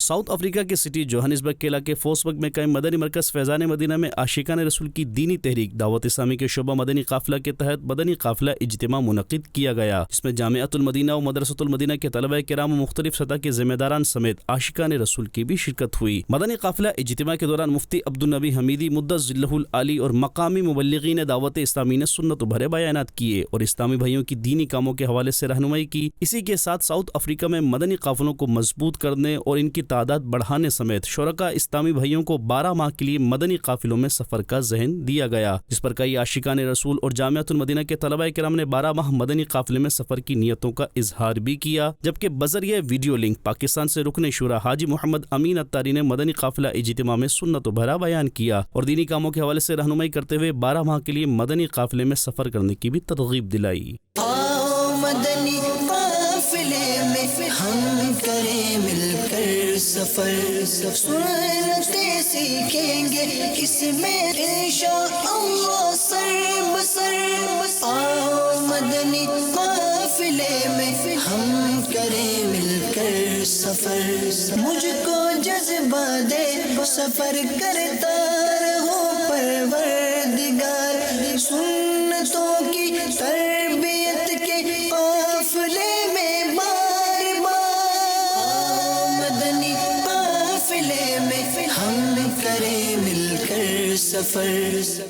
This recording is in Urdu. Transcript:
ساؤتھ افریقہ کے سٹی جوہانسبرگ کے علاقے فوسبرگ میں قائم مدنی مرکز فیضان مدینہ میں عاشقان رسول کی دینی تحریک دعوت اسلامی کے شعبہ مدنی قافلہ کے تحت مدنی قافلہ اجتماع منعقد کیا گیا، جس میں جامعۃ المدینہ و مدرسۃ المدینہ کے طلبہ کرام و مختلف سطح کے ذمہ داران سمیت عاشقان رسول کی بھی شرکت ہوئی۔ مدنی قافلہ اجتماع کے دوران مفتی عبدالنبی حمیدی مدث ذلہ العالی اور مقامی مبلغین دعوت اسلامی نے سنت و بھرے بیانات کیے اور اسلامی بھائیوں کی دینی کاموں کے حوالے سے رہنمائی کی۔ اسی کے ساتھ ساؤتھ افریقہ میں مدنی قافلوں کو مضبوط کرنے اور ان کی تعداد بڑھانے سمیت شرکاء اسلامی بھائیوں کو 12 ماہ کے لیے مدنی قافلوں میں سفر کا ذہن دیا گیا، جس پر کئی عاشقان رسول اور جامعۃ المدینہ کے طلبہ کرام نے 12 ماہ مدنی قافلے میں سفر کی نیتوں کا اظہار بھی کیا، جبکہ بذریعہ ویڈیو لنک پاکستان سے رکن شورا حاجی محمد امین اتاری نے مدنی قافلہ اجتماع میں سنت و بھرا بیان کیا اور دینی کاموں کے حوالے سے رہنمائی کرتے ہوئے 12 ماہ کے لیے مدنی قافلے میں سفر کرنے کی بھی ترغیب دلائی۔ مدنی قافلے میں ہم کریں مل کر سفر، سنتے سیکھیں گے اس میں انشاءاللہ سر بسر۔ آؤ مدنی قافلے میں ہم کریں مل کر سفر، مجھ کو جذبہ دے سفر کرتا رہو پروردگار، سنتوں کی تربیت کے قافلے میں بار بار، مدنی قافلے میں ہم کریں مل کر سفر۔